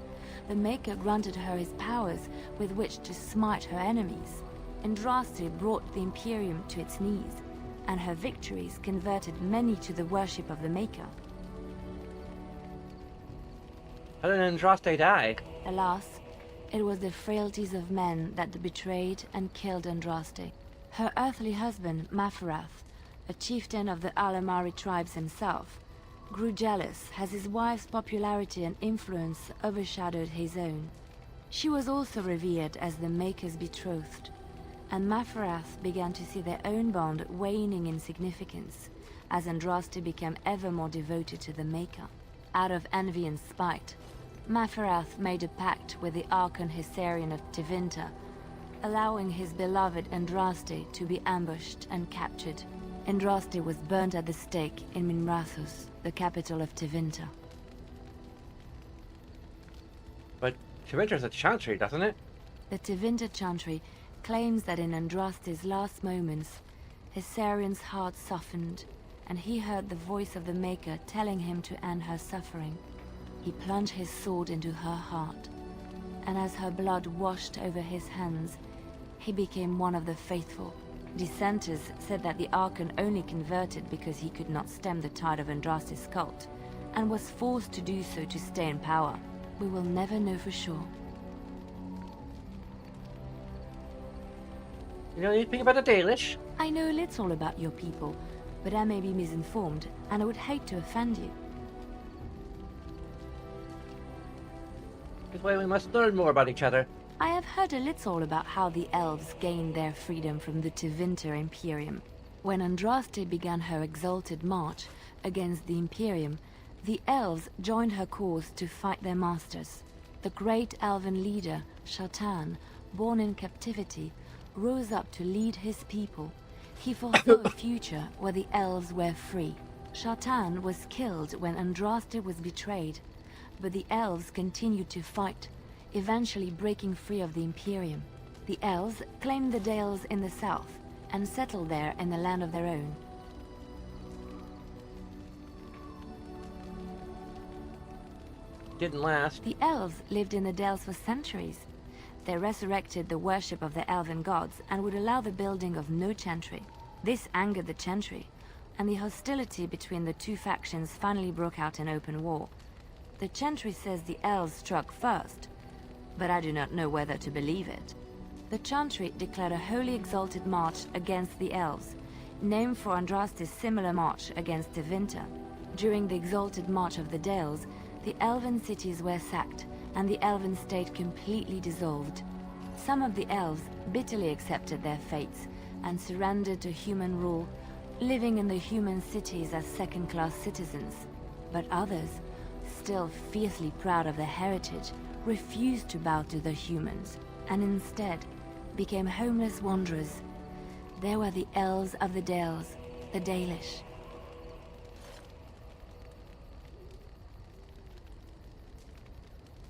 The Maker granted her his powers with which to smite her enemies. Andraste brought the Imperium to its knees, and her victories converted many to the worship of the Maker. How did Andraste die? Alas, it was the frailties of men that betrayed and killed Andraste. Her earthly husband, Maferath, a chieftain of the Alamari tribes himself, grew jealous as his wife's popularity and influence overshadowed his own. She was also revered as the Maker's betrothed, and Maferath began to see their own bond waning in significance as Andraste became ever more devoted to the Maker. Out of envy and spite, Maferath made a pact with the Archon Hysarian of Tevinter, allowing his beloved Andraste to be ambushed and captured. Andraste was burnt at the stake in Minrathous, the capital of Tevinter. But Tevinter's a chantry, doesn't it? The Tevinter Chantry claims that in Andraste's last moments, Hysarian's heart softened, and he heard the voice of the Maker telling him to end her suffering. He plunged his sword into her heart, and as her blood washed over his hands, he became one of the faithful. Dissenters said that the Archon only converted because he could not stem the tide of Andraste's cult, and was forced to do so to stay in power. We will never know for sure. You know anything about the Dalish? I know little about your people, but I may be misinformed, and I would hate to offend you. This way we must learn more about each other. I have heard a little about how the elves gained their freedom from the Tevinter Imperium. When Andraste began her exalted march against the Imperium, the elves joined her cause to fight their masters. The great elven leader, Shatan, born in captivity, rose up to lead his people. He foresaw a future where the elves were free. Shatan was killed when Andraste was betrayed, but the elves continued to fight, eventually breaking free of the Imperium. The elves claimed the Dales in the south and settled there in the land of their own. Didn't last. The elves lived in the Dales for centuries. They resurrected the worship of the elven gods and would allow the building of no chantry. This angered the chantry, and the hostility between the two factions finally broke out in open war. The chantry says the elves struck first, but I do not know whether to believe it. The chantry declared a holy exalted march against the elves, named for Andraste's similar march against Tevinter. During the exalted march of the Dales, the elven cities were sacked, and the elven state completely dissolved. Some of the elves bitterly accepted their fates and surrendered to human rule, living in the human cities as second-class citizens. But others, still fiercely proud of their heritage, refused to bow to the humans, and instead became homeless wanderers. There were the elves of the Dales, the Dalish.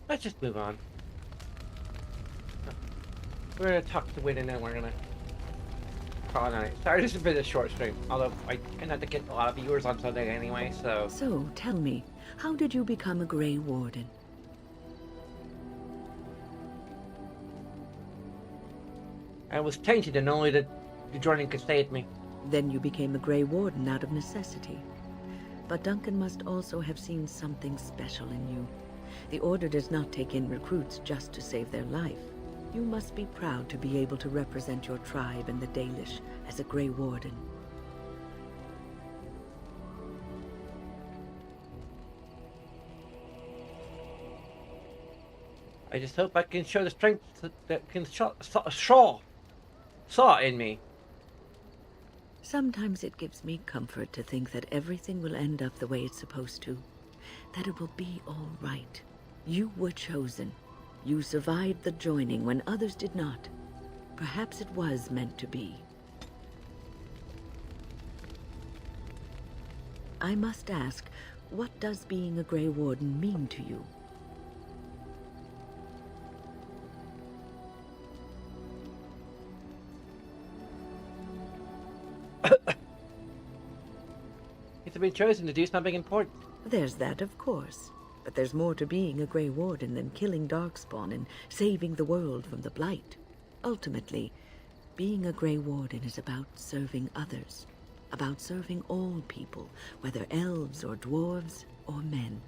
Let's just move on. We're gonna talk to Win and then we're gonna call it a night. Sorry, this has been a short stream, although I tend not to get a lot of viewers on Sunday anyway, so... So, tell me, how did you become a Grey Warden? I was tainted and only the joining could save me. Then you became a Grey Warden out of necessity. But Duncan must also have seen something special in you. The Order does not take in recruits just to save their life. You must be proud to be able to represent your tribe and the Dalish as a Grey Warden. I just hope I can show the strength that can saw in me. Sometimes it gives me comfort to think that everything will end up the way it's supposed to. That it will be all right. You were chosen. You survived the joining when others did not. Perhaps it was meant to be. I must ask, what does being a Grey Warden mean to you? It's been chosen to do something important. There's that, of course. But there's more to being a Grey Warden than killing Darkspawn and saving the world from the Blight. Ultimately, being a Grey Warden is about serving others. About serving all people, whether elves or dwarves or men.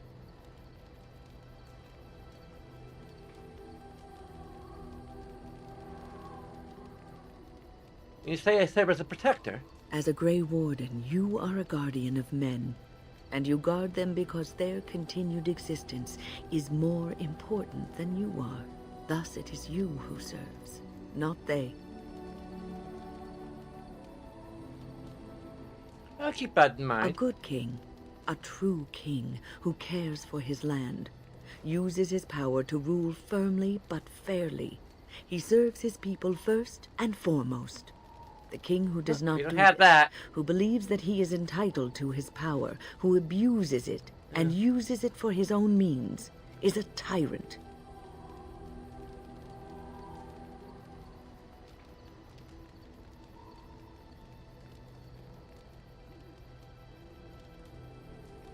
You say I serve as a protector? As a Grey Warden, you are a guardian of men. And you guard them because their continued existence is more important than you are. Thus it is you who serves, not they. I'll keep that in mind. A good king, a true king who cares for his land, uses his power to rule firmly but fairly. He serves his people first and foremost. The king who does not do that, who believes that he is entitled to his power, who abuses it and uses it for his own means, is a tyrant.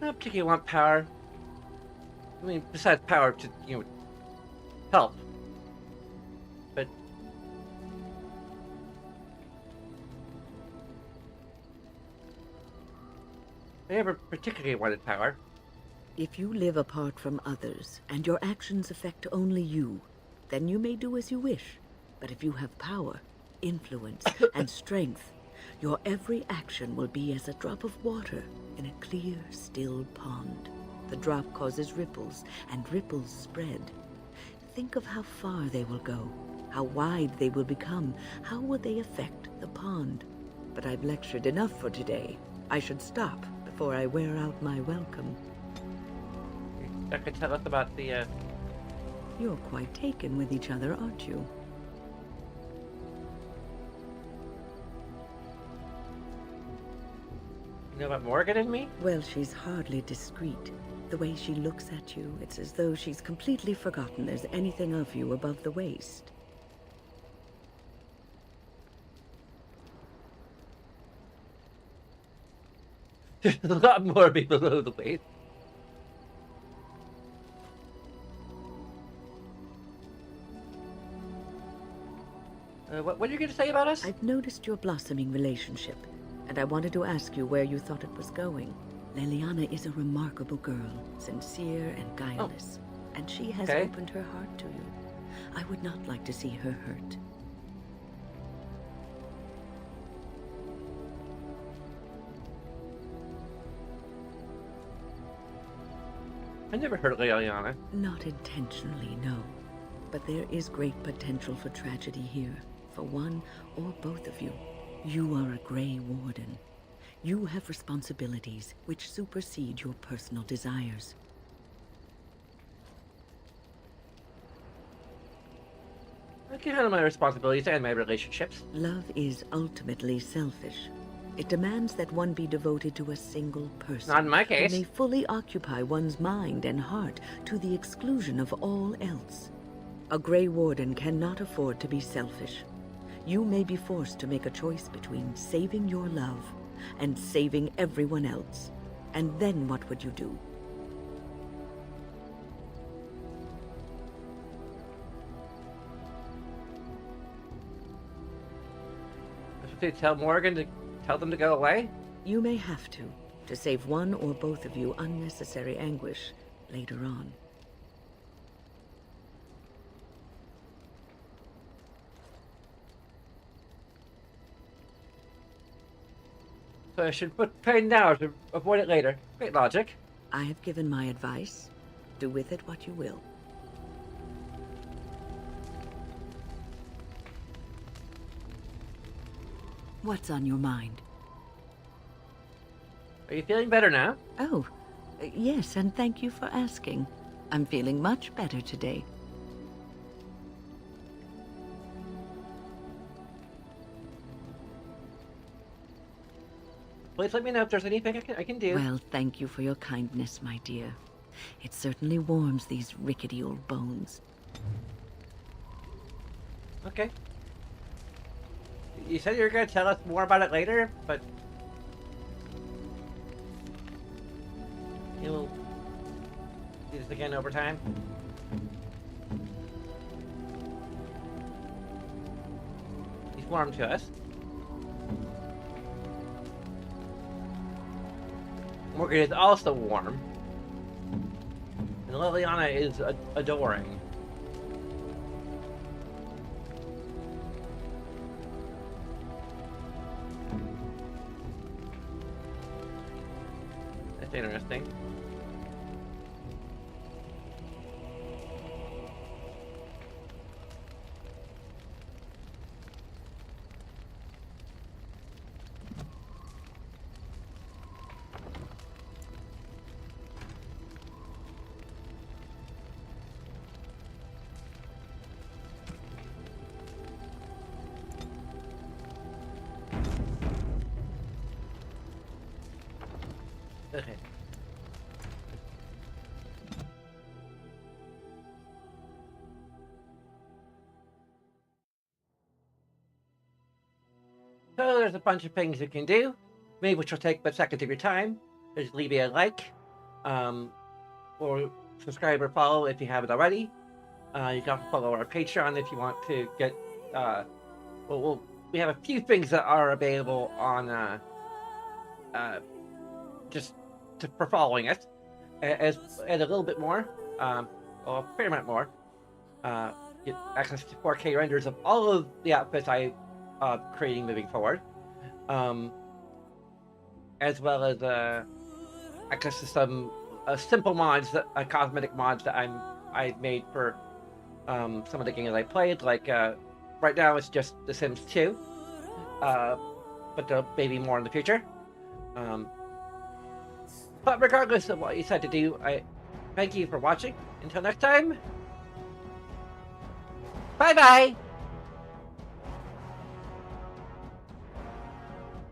don't particularly want power. I mean, besides power to, help. But I never particularly wanted power. If you live apart from others, and your actions affect only you, then you may do as you wish. But if you have power, influence, and strength, your every action will be as a drop of water in a clear, still pond. The drop causes ripples, and ripples spread. Think of how far they will go, how wide they will become, how will they affect the pond. But I've lectured enough for today. I should stop before I wear out my welcome. That could tell us about the, You're quite taken with each other, aren't you? You know about Morgan and me? Well, she's hardly discreet. The way she looks at you, it's as though she's completely forgotten there's anything of you above the waist. There's a lot more people below the waist. What are you going to say about us? I've noticed your blossoming relationship, and I wanted to ask you where you thought it was going. Leliana is a remarkable girl, sincere and guileless, and she has opened her heart to you. I would not like to see her hurt. I never heard of Leliana. Not intentionally, no. But there is great potential for tragedy here, for one or both of you. You are a Grey Warden. You have responsibilities which supersede your personal desires. I can handle my responsibilities and my relationships. Love is ultimately selfish. It demands that one be devoted to a single person. Not in my case. Who may fully occupy one's mind and heart to the exclusion of all else. A Grey Warden cannot afford to be selfish. You may be forced to make a choice between saving your love and saving everyone else. And then what would you do? Should they tell Morgan to tell them to go away? You may have to save one or both of you unnecessary anguish later on. So I should put pain now to avoid it later. Great logic. I have given my advice. Do with it what you will. What's on your mind? Are you feeling better now? Oh, yes, and thank you for asking. I'm feeling much better today. Please let me know if there's anything I can do. Well, thank you for your kindness, my dear. It certainly warms these rickety old bones. Okay. You said you were going to tell us more about it later, but... You'll do this again over time? He's warm to us. Morgan is also warm. And Leliana is adoring. That's interesting. Okay. So there's a bunch of things you can do, many of which will take but seconds of your time. There's leave a like, or subscribe or follow if you haven't already. You can also follow our Patreon if you want to get. We have a few things that are available on for following us, and a little bit more, or a fair amount more. Get access to 4K renders of all of the outfits I creating moving forward, as well as access to some simple mods, cosmetic mods that I made for some of the games I played. Like right now, it's just The Sims 2, but there'll maybe more in the future. But regardless of what you decide to do, I thank you for watching. Until next time, bye bye.